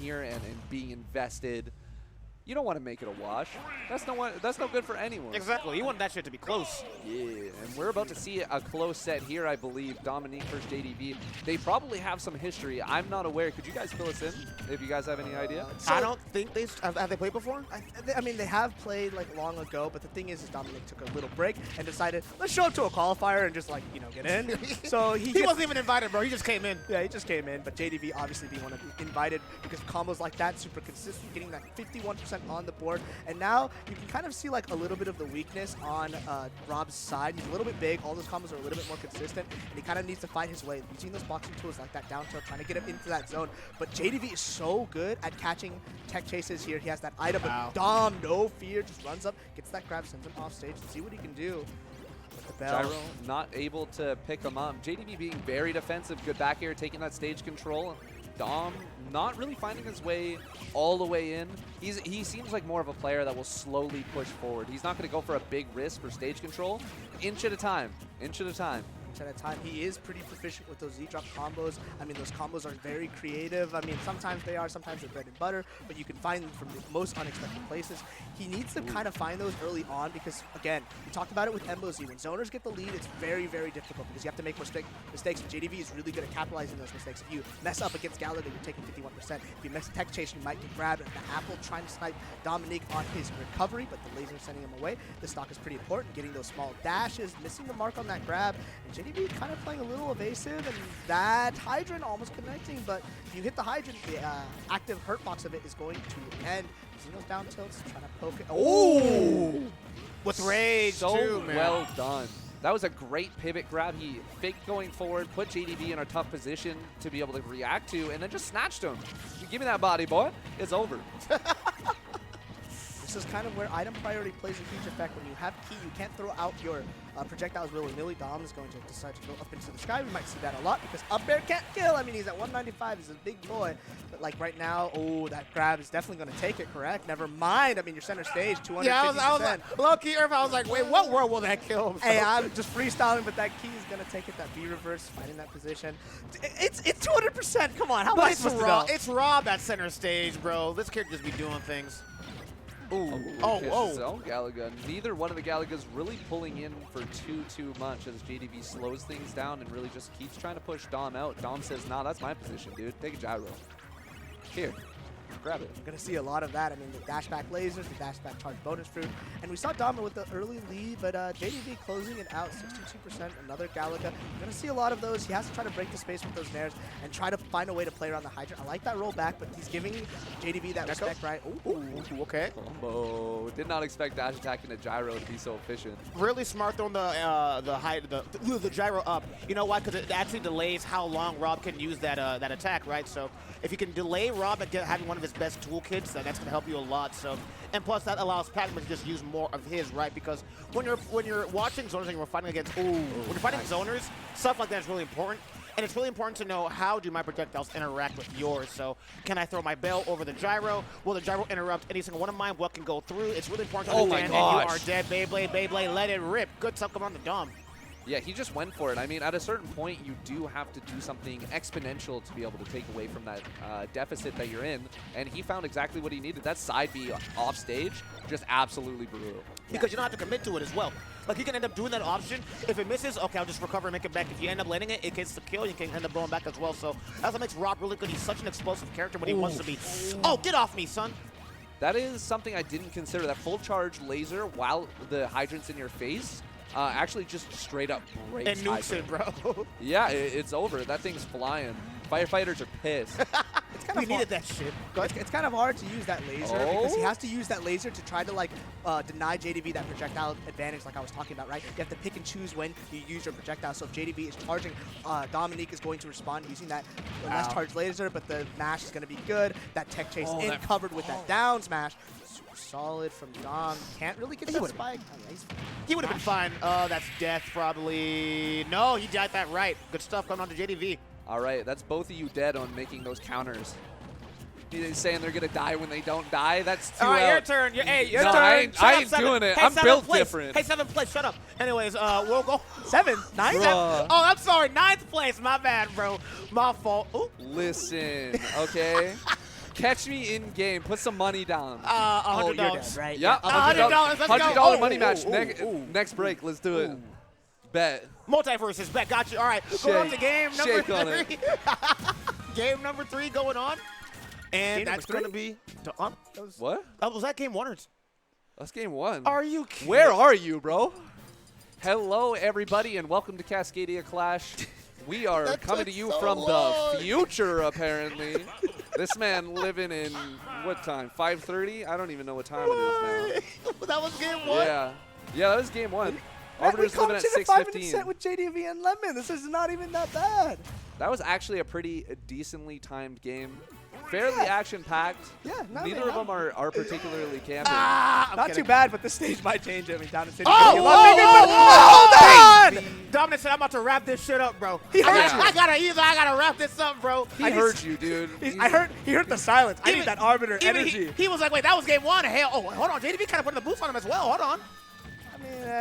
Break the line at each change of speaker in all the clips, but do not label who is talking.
here and being invested. You don't want to make it a wash. That's no good for anyone.
Exactly. You want that shit to be close.
Yeah, and we're about to see a close set here, I believe. Domnique versus JDV. They probably have some history. I'm not aware. Could you guys fill us in if you guys have any idea?
I don't think have they played before?
I mean, they have played like long ago, but the thing is Dominique took a little break and decided, let's show up to a qualifier and just like, you know, get in. So
he wasn't even invited, bro. He just came in.
Yeah, he just came in, but JDV obviously being one of the invited because combos like that, super consistent, getting that 51% on the board. And now you can kind of see like a little bit of the weakness on Rob's side. He's a little bit big. All those combos are a little bit more consistent, and he kind of needs to fight his way. Using those boxing tools like that down tilt, trying to get him into that zone. But JDV is so good at catching tech chases here. He has that item, but Dom, no fear, just runs up, gets that grab, sends him off stage to see what he can do. With the bell.
Gyro not able to pick him up. JDV being very defensive, good back air, taking that stage control. Dom not really finding his way all the way in. He seems like more of a player that will slowly push forward. He's not going to go for a big risk for stage control. Inch at a time. Inch at a time.
At a time. He is pretty proficient with those Z-drop combos. I mean, those combos are very creative. I mean, sometimes they are, sometimes they're bread and butter, but you can find them from the most unexpected places. He needs to kind of find those early on because, again, we talked about it with MBOZ. When zoners get the lead, it's very, very difficult because you have to make mistakes, and JDV is really good at capitalizing those mistakes. If you mess up against Gallagher, you're taking 51%. If you miss tech chase, you might get grabbed. The Apple trying to snipe Dominique on his recovery, but the laser sending him away. The stock is pretty important, getting those small dashes, missing the mark on that grab, and JDV kind of playing a little evasive, and that hydrant almost connecting, but if you hit the hydrant, the active hurt box of it is going to end. Using those down tilts, trying to poke it. Oh!
With rage,
so
too, man.
Well done. That was a great pivot grab. He faked going forward, put JDV in a tough position to be able to react to, and then just snatched him. You give me that body, boy. It's over.
This is kind of where item priority plays a huge effect. When you have key, you can't throw out your projectiles willy-nilly. Dom is going to decide to go up into the sky. We might see that a lot because up air can't kill. I mean, he's at 195. He's a big boy. But like right now, oh, that grab is definitely going to take it, correct? Never mind. I mean, your center stage, 250%.
Yeah, I was like, low-key, I was like, wait, what world will that kill him?
Hey, I'm just freestyling, but that key is going to take it. That B reverse, finding that position. It's 200%. Come on, how am I supposed to know?
It's Rob at center stage, bro. This kid just be doing things.
Ooh,
oh.
Galaga. Neither one of the Galagas really pulling in for too much as JDV slows things down and really just keeps trying to push Dom out. Dom says, nah, that's my position, dude. Take a gyro. Here. Grab it.
We're going to see a lot of that. I mean, the dash back lasers, the dash back charge bonus fruit. And we saw Dom with the early lead, but JDV closing it out, 62%, another Galaga. We're going to see a lot of those. He has to try to break the space with those nairs and try to find a way to play around the hydrant. I like that roll back, but he's giving JDV that respect, right?
Ooh, okay.
Combo. Did not expect dash attacking a gyro to be so efficient.
Really smart throwing the gyro up. You know why? Because it actually delays how long Rob can use that that attack, right? So if you can delay Rob and having one of his best toolkits, that's going to help you a lot. So, and plus that allows Pac-Man to just use more of his, right? Because when you're watching zoners and you're fighting against, when you're fighting zoners, stuff like that is really important. And it's really important to know how do my projectiles interact with yours. So can I throw my bell over the gyro? Will the gyro interrupt any single one of mine? What can go through? It's really important to understand. And you are dead, Beyblade, let it rip. Good stuff coming on the Dom.
Yeah, he just went for it. I mean, at a certain point, you do have to do something exponential to be able to take away from that deficit that you're in. And he found exactly what he needed. That side B off stage, just absolutely brutal.
Because you don't have to commit to it as well. Like, you can end up doing that option. If it misses, okay, I'll just recover and make it back. If you end up landing it, it gets the kill. You can end up going back as well. So that's what makes Rob really good. He's such an explosive character when he wants to be. Oh, get off me, son.
That is something I didn't consider. That full charge laser while the hydrant's in your face actually just straight up breaks.
And nukes it, bro.
Yeah, it's over. That thing's flying. Firefighters are pissed.
We needed that shit.
It's kind of hard to use that laser because he has to use that laser to try to like deny JDV that projectile advantage like I was talking about, right? You have to pick and choose when you use your projectile. So if JDV is charging, Domnique is going to respond using that less charge laser, but the mash is going to be good. That tech chase covered with that down smash. Super solid from Dom. Can't really get that spike.
He would have been fine. That's death probably. No, he got that right. Good stuff coming on to JDV.
All right, that's both of you dead on making those counters. He's saying they're going to die when they don't die. That's too
All right, your turn. Your turn.
I ain't doing it. I'm built different.
Hey, 7th place. Shut up. Anyways, we'll go.
7th? 9th?
Oh, I'm sorry. 9th place. My bad, bro. My fault. Ooh.
Listen, okay? Catch me in game. Put some money down.
Oh, you're
$100.
dead, right?
Yeah,
$100, let's go.
$100 money
Ooh,
match.
ooh,
Next break, let's do it. Bet.
Multiverses, bet, got you. All right, going on to game number
Shake on
3. Game number 3 going on. And
Game
that's going to be,
What?
was that game 1 or 2?
That's game 1.
Are you kidding?
Where are you, bro? Hello, everybody, and welcome to Cascadia Clash. We are
That
coming
took
to you
so
from
long.
the future, apparently. This man living in, what time, 5:30? I don't even know what time it is now.
That was game 1?
Yeah, that was game 1.
Man, we
Arbiter's living at
commented a 5-minute
6:15.
set with JDV and Lemon. This is not even that bad.
That was actually a pretty decently timed game. Fairly action-packed.
Yeah, no,
Neither
man,
of them are particularly camping.
Not too bad, but this stage might change it. I mean, down in City.
Hold on! Dominic said, I'm about to wrap this shit up, bro.
He heard
you.
I gotta wrap this up, bro.
He heard you, dude.
He heard the silence. I need that Arbiter energy.
He was like, wait, that was game 1. Hell, oh, hold on. JDV kind of putting the boost on him as well. Hold on.
I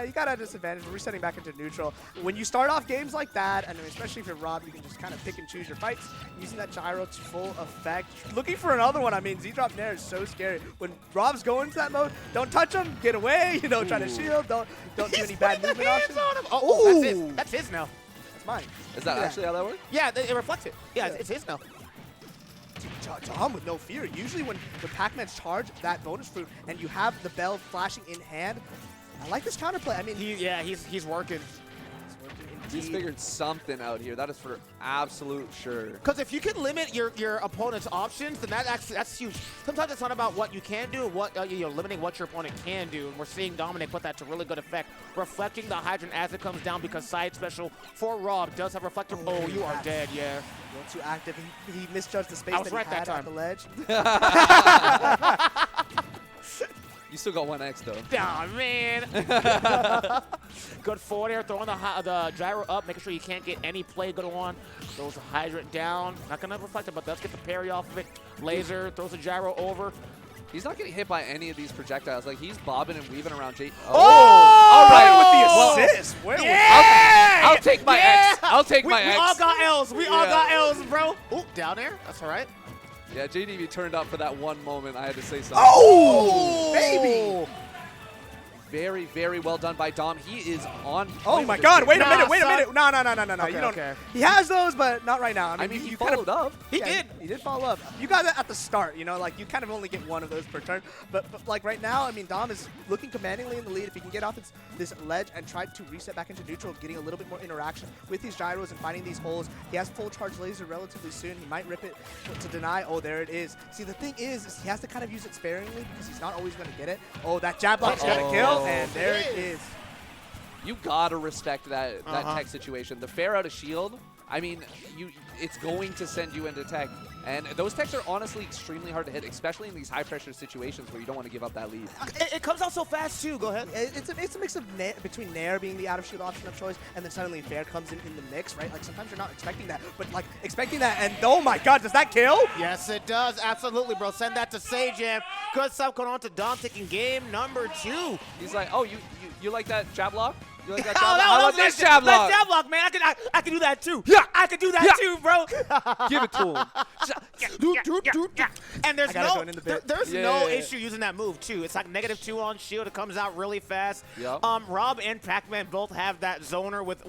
mean, you got a disadvantage. We're resetting back into neutral. When you start off games like that, and especially if you're Rob, you can just kind of pick and choose your fights. Using that gyro to full effect. Looking for another one. I mean, Z-Drop Nair is so scary. When Rob's going to that mode, don't touch him. Get away. You know, try to shield. Don't do any bad movement options.
On him. Oh, that's his. That's his now.
That's mine.
Is that actually how that works?
Yeah, it reflects it. Yeah, it's his now.
Dom with no fear. Usually when Pac-Man's charge that bonus fruit and you have the bell flashing in hand, I like this counterplay. I mean,
He's working.
He's figured something out here. That is for absolute sure.
Because if you can limit your opponent's options, then that's huge. Sometimes it's not about what you can do, what limiting what your opponent can do. And we're seeing Domnique put that to really good effect, reflecting the hydrant as it comes down because side special for Rob does have reflector. Oh, you are dead, yeah.
A little too active. He misjudged the space
I was
that
right
he had
that
at the ledge.
You still got 1x though.
Oh, man. Good forward air, throwing the gyro up, making sure you can't get any play going on. Throws the hydrant down. Not going to reflect it, but does get the parry off of it. Laser, throws the gyro over.
He's not getting hit by any of these projectiles. Like, he's bobbing and weaving around Jake.
Oh!
All right.
With the assist. Where
I'll take my X. I'll take my
We
X.
all got L's. We all got L's, bro. Ooh, down there. That's all right.
Yeah, JDV turned up for that one moment. I had to say something.
Oh, baby.
Very, very well done by Dom. He is on.
Oh my God! Wait a minute! No!
Okay,
You don't.
okay.
He has those, but not right now.
I mean, he
you
followed up.
He did.
He did follow up. You got that at the start. You know, like you kind of only get one of those per turn. But like right now, I mean, Dom is looking commandingly in the lead. If he can get off this ledge and try to reset back into neutral, getting a little bit more interaction with these gyros and finding these holes. He has full charge laser relatively soon. He might rip it to deny. Oh, there it is. See, the thing is he has to kind of use it sparingly because he's not always going to get it. Oh, that jab block's going to kill, and there it is.
You gotta respect that tech situation. The fair out of shield, I mean, it's going to send you into tech. And those techs are honestly extremely hard to hit, especially in these high-pressure situations where you don't want to give up that lead.
It comes out so fast, too. Go ahead.
It's a mix of between Nair being the out-of-shield option of choice, and then suddenly Fair comes in the mix, right? Like, sometimes you're not expecting that, but, like, expecting that, and oh my God, does that kill?
Yes, it does. Absolutely, bro. Send that to Sajam. Good stuff going on to Dom taking game number 2.
He's like, oh, you like that jab lock? You like that
Oh,
jab lock?
that
How
was
about this
nice.
jab lock?
Nice jab lock, man. I can do that, too.
Yeah.
I can do that,
Yeah.
too, bro.
Give it to him.
And there's
I gotta
no,
join in the bit.
there's
Yeah,
no
yeah, yeah.
issue using that move too. It's like -2 on shield. It comes out really fast.
Yep.
Rob and Pac-Man both have that zoner with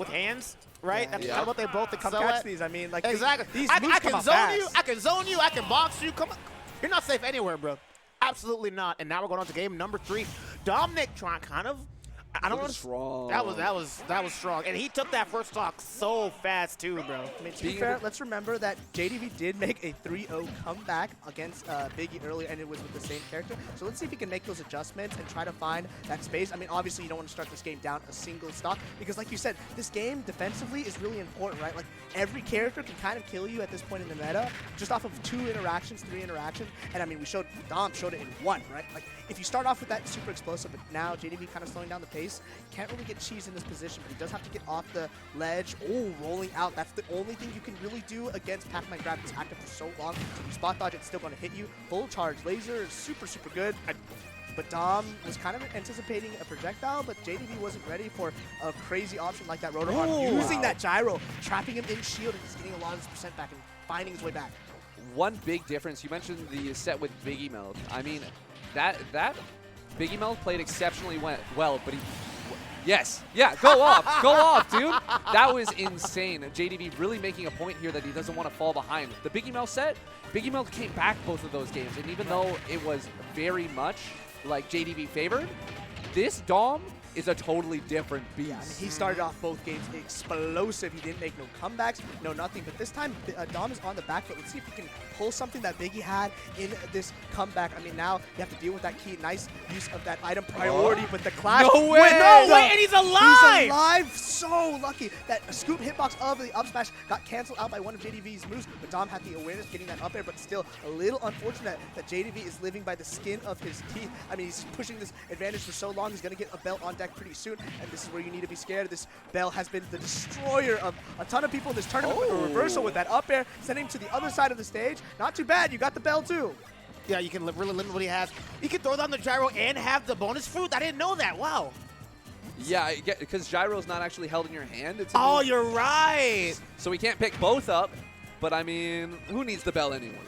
hands, right?
Yeah,
That's
yeah.
kind of what they both
Come
excel
catch
at.
these. I mean, like,
Exactly.
these
I
moves come
can
out
zone
fast.
you. I can zone you. I can box you. Come on. You're not safe anywhere, bro. Absolutely not. And now we're going on to game number 3. Domnique trying kind of. I don't
That
want
was
to.
strong.
That was strong, and he took that first stock so fast too, bro.
I mean, to be fair, let's remember that JDV did make a 3-0 comeback against Biggie earlier, and it was with the same character. So let's see if he can make those adjustments and try to find that space. I mean, obviously, you don't want to start this game down a single stock because, like you said, this game defensively is really important, right? Like, every character can kind of kill you at this point in the meta just off of 2 interactions, 3 interactions. And, I mean, Dom showed it in 1, right? Like, if you start off with that super explosive, but now JDV kind of slowing down the pace, can't really get cheese in this position, but he does have to get off the ledge. Oh, rolling out. That's the only thing you can really do against Pac-Man Grab. It's active for so long. So if you spot dodge, it's still going to hit you. Full charge laser is super, super good. But Dom was kind of anticipating a projectile, but JDV wasn't ready for a crazy option like that rotor arm. Using that gyro, trapping him in shield, and he's getting a lot of his percent back and finding his way back.
one big difference, you mentioned the set with Biggie Meld. I mean, that Biggie Meld played exceptionally well, but he... Yes. Yeah, go off. Go off, dude. That was insane. JDV really making a point here that he doesn't want to fall behind. The Biggie Meld set, Biggie Meld came back both of those games, and even though it was very much like JDV favored, this Dom is a totally different beast.
Yeah, I mean, he started off both games explosive. He didn't make no comebacks, no nothing. But this time, Dom is on the back foot. Let's see if he can pull something that Biggie had in this comeback. I mean, now you have to deal with that key. Nice use of that item priority, but the clash.
No way!
No way! And he's alive!
He's alive! So lucky. That scoop hitbox of the up smash got canceled out by one of JDV's moves, but Dom had the awareness getting that up air, but still a little unfortunate that JDV is living by the skin of his teeth. I mean, he's pushing this advantage for so long. He's going to get a belt on deck pretty soon, and this is where you need to be scared. This bell has been the destroyer of a ton of people in this tournament with a reversal with that up air, sending him to the other side of the stage. Not too bad. You got the bell, too.
Yeah, you can really limit what he has. He can throw down the gyro and have the bonus fruit. I didn't know that. Wow.
Yeah, because Gyro's not actually held in your hand. It's
Oh, you're right.
So we can't pick both up, but I mean, who needs the bell anyways?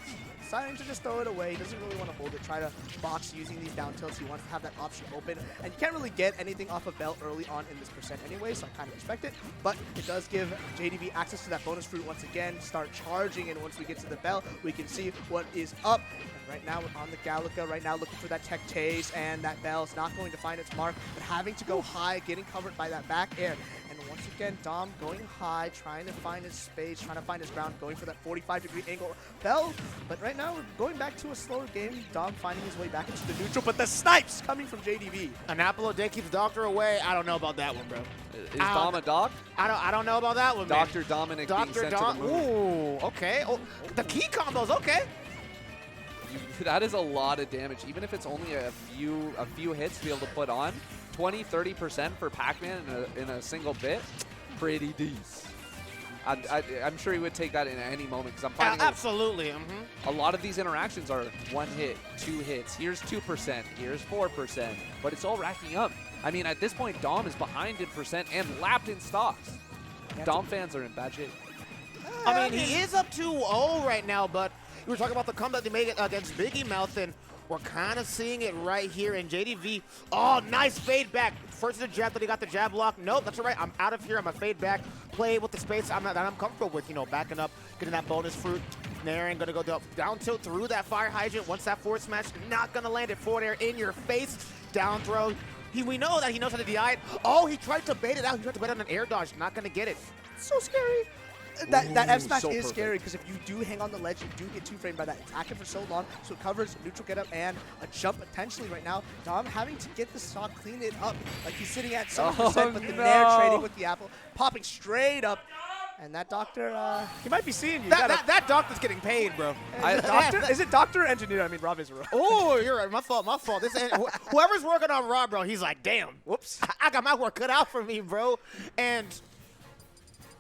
Deciding to just throw it away. He doesn't really want to hold it, try to box using these down tilts. He wants to have that option open. And you can't really get anything off of bell early on in this percent anyway, so I kind of respect it. But it does give JDV access to that bonus fruit once again, start charging, and once we get to the bell, we can see what is up. And right now we're on the Gallica, right now looking for that tech chase, and that bell is not going to find its mark, but having to go high, getting covered by that back air. And once again, Dom going high, trying to find his space, trying to find his ground, going for that 45-degree angle bell. But right now, we're going back to a slower game. Dom finding his way back into the neutral, but the snipes coming from JDV.
An apple a day keeps Doctor away. I don't know about that one, bro.
Is Dom a doc?
I don't know about that one, man.
Dr. Dominic being sent to the moon.
Ooh, okay. Oh, the key combos, okay.
That is a lot of damage, even if it's only a few hits to be able to put on. 20-30% for Pac-Man in a single bit, pretty decent. I'm sure he would take that in any moment, because I'm finding
absolutely.
a lot of these interactions are 1 hit, 2 hits. Here's 2%, here's 4%, but it's all racking up. I mean, at this point, Dom is behind in percent and lapped in stocks. Dom fans are in bad shape.
I mean, he is up 2-0 right now, but we were talking about the comeback they made against Biggie Mouth, and we're kind of seeing it right here in JDV. Oh, nice fade back. First the jab, then he got the jab block. Nope, that's all right. I'm out of here. I'm a fade back. Play with the space that I'm comfortable with, you know, backing up, getting that bonus fruit. Nairn gonna go down tilt through that fire hydrant. Once that forward smash, not gonna land it. Forward air in your face. Down throw. We know that he knows how to DI it. Oh, he tried to bait it out. He tried to bait on an air dodge. Not gonna get it.
So scary. That F smash
so
is
perfect.
scary because if you do hang on the ledge, you do get 2-framed by that. It's active for so long, so it covers neutral get up and a jump potentially right now. Dom having to get the stock, clean it up. Like he's sitting at 7%, but the Nair trading with the apple, popping straight up. And that doctor, he might be seeing you.
That doctor's getting paid, bro.
Is it doctor or engineer? I mean, Rob is a Rob.
Oh, you're right. My fault. This whoever's working on Rob, bro, he's like, damn, whoops. I got my work cut out for me, bro. And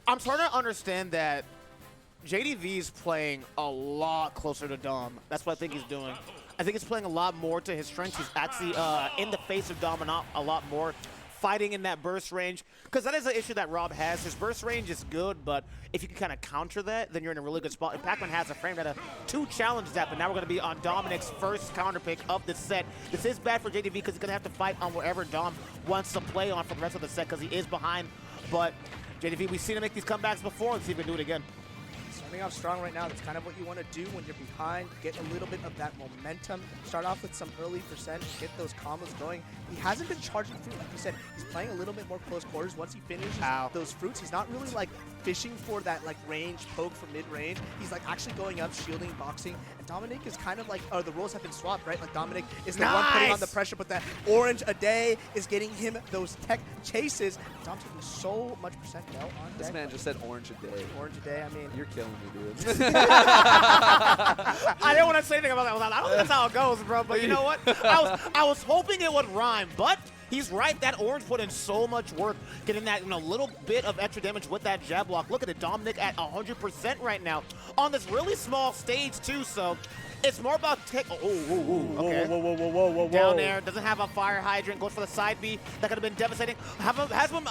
I'm starting to understand that JDV's playing a lot closer to Dom. That's what I think he's doing. I think he's playing a lot more to his strengths. He's actually in the face of Dom a lot more, fighting in that burst range. Because that is an issue that Rob has. His burst range is good, but if you can kind of counter that, then you're in a really good spot. And Pac-Man has a frame that to challenge that, but now we're going to be on Dominique's first counter pick of the set. This is bad for JDV because he's going to have to fight on wherever Dom wants to play on for the rest of the set because he is behind. But JDV, we've seen him make these comebacks before. Let's see if we can do it again.
Starting off strong right now, that's kind of what you want to do when you're behind. Get a little bit of that momentum. Start off with some early percent, get those combos going. He hasn't been charging fruit, like you said. He's playing a little bit more close quarters. Once he finishes those fruits, he's not really like fishing for that like range poke from mid-range. He's like actually going up, shielding, boxing. And Domnique is kind of like, the roles have been swapped, right? Like Domnique is the one putting on the pressure, but that orange a day is getting him those tech chases. Dom's taking so much percent now on deck.
This man just said orange a day.
Orange a day, I mean.
You're killing me, dude.
I didn't want to say anything about that. I don't think that's how it goes, bro. But you know what? I was hoping it would rhyme, but he's right. That orange put in so much work, getting that little bit of extra damage with that jab block. Look at it, Dominique at 100% right now on this really small stage too. So It's more about okay.
Whoa.
Down there, doesn't have a fire hydrant, goes for the side B. That could have been devastating. Has him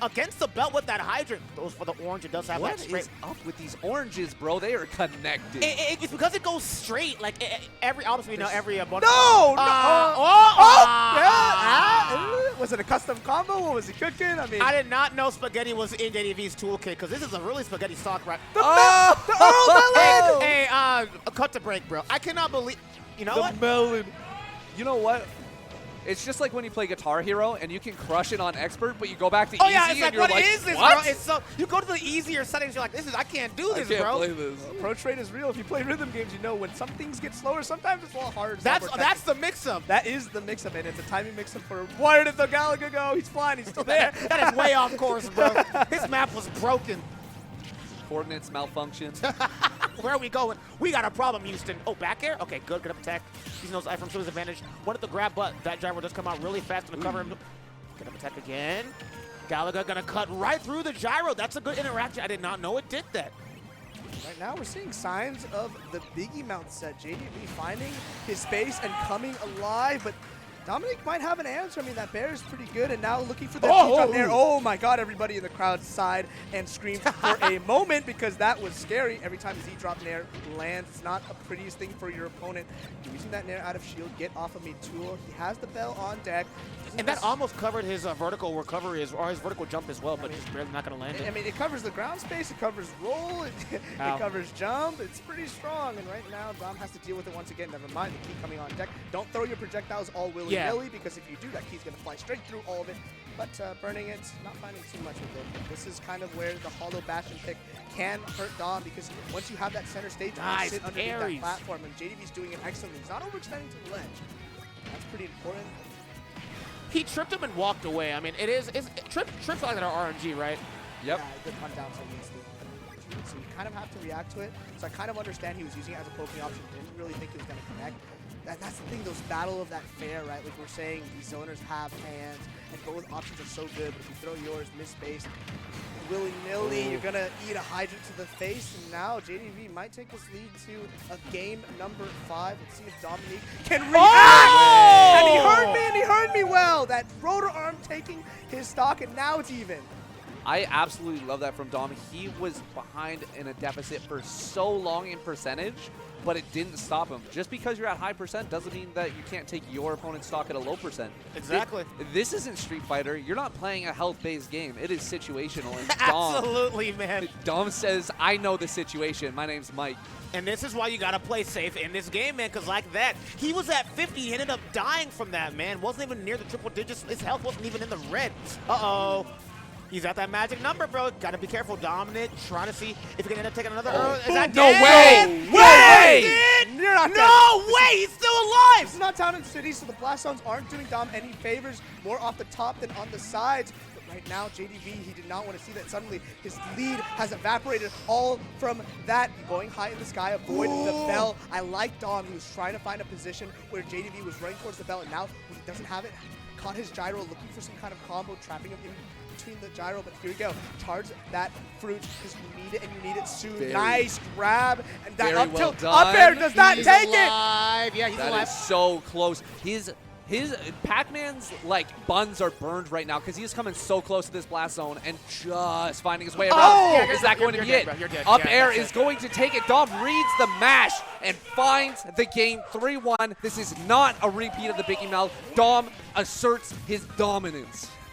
against the belt with that hydrant. Goes for the orange. It does have
What
that straight.
is up with these oranges, bro? They are connected.
It's because it goes straight. Like every, obviously, we know every.
No! Was it a custom combo? What was he cooking? I mean,
I did not know spaghetti was in JDV's toolkit because this is a really spaghetti stock, right?
the Earl Melon!
Hey, cut to break, bro. I cannot believe. You know what?
Melon. You know what? It's just like when you play Guitar Hero and you can crush it on expert, but you go back to easy
it's
and
like,
you're
what
like,
is this,
what?
bro? It's so you go to the easier settings, you're like, I can't do this,
I can't
bro.
play this.
Approach rate is real. If you play rhythm games, you know when some things get slower, sometimes it's a little harder.
That's the mix-up.
That is the mix-up, and it's a timing mix-up for where did the Galaga go? He's flying. He's still there.
That is way off course, bro. His map was broken.
Coordinates malfunctioned.
Where are we going? We got a problem, Houston. Oh, back air? Okay, good up attack. Using those items to his advantage. Wanted to grab, but that gyro does come out really fast to cover him. Good up attack again. Galaga gonna cut right through the gyro. That's a good interaction. I did not know it did that.
Right now, we're seeing signs of the Biggie Mount set. JDV finding his space and coming alive, but Domnique might have an answer. I mean, that bear is pretty good, and now looking for that G-drop there. Oh my god, everybody in the crowd sighed and screamed for a moment because that was scary. Every time his E-drop nair lands, it's not a prettiest thing for your opponent. Using that nair out of shield, get off of me tool. He has the bell on deck.
And that almost covered his vertical recovery or his vertical jump as well, but he's barely not going to land it.
I mean, it covers the ground space, it covers roll, it covers jump. It's pretty strong, and right now, Dom has to deal with it once again. Never mind, the key coming on deck. Don't throw your projectiles all willy-nilly, because if you do, that key's going to fly straight through all of it. But burning it, not finding too much with it. This is kind of where the hollow Bastion pick can hurt Dom, because once you have that center stage, you can sit underneath that platform, and JDV's doing it excellently. He's not overextending to the ledge. That's pretty important.
He tripped him and walked away. I mean, trips like that are RNG, right?
Yep.
Yeah, good hunt down so so you kind of have to react to it. So I kind of understand he was using it as a poking option. Didn't really think it was going to connect. That's the thing, those battle of that fair, right? Like we're saying, these zoners have hands, and both options are so good. But if you throw yours, miss space, willy-nilly, you're going to eat a hydrant to the face. And now JDV might take this lead to a game number 5. Let's see if Domnique can react! And he heard me well! That rotor arm taking his stock, and now it's even.
I absolutely love that from Dom. He was behind in a deficit for so long in percentage, but it didn't stop him. Just because you're at high percent doesn't mean that you can't take your opponent's stock at a low percent.
Exactly.
This isn't Street Fighter. You're not playing a health-based game. It is situational. And Dom,
absolutely, man.
Dom says, I know the situation. My name's Mike.
And this is why you got to play safe in this game, man, because like that, he was at 50. He ended up dying from that, man. Wasn't even near the triple digits. His health wasn't even in the red. Uh-oh. He's at that magic number, bro. Gotta be careful. Domnique trying to see if he can end up taking another. Is that
No
dead?
way!
You're not
No way! He's still alive!
This is not Town and City, so the blast zones aren't doing Dom any favors. More off the top than on the sides. But right now, JDV, he did not want to see that. Suddenly, his lead has evaporated all from that. Going high in the sky, avoided the bell. I like Dom. He was trying to find a position where JDV was running towards the bell, and now he doesn't have it. Caught his gyro, looking for some kind of combo, trapping him in between the gyro, but here we go. Charge that fruit because you need it and you need it soon. Nice grab, and that up tilt, up air does not take it.
Yeah, he's
That
alive.
is so close. His Pac-Man's like buns are burned right now because he is coming so close to this blast zone and just finding his way around.
Oh!
Is that going to be it?
You're dead.
Up
Yeah,
air
that's
is
it.
going to take it. Dom reads the mash and finds the game 3-1. This is not a repeat of the Biggie Mouth. Dom asserts his dominance.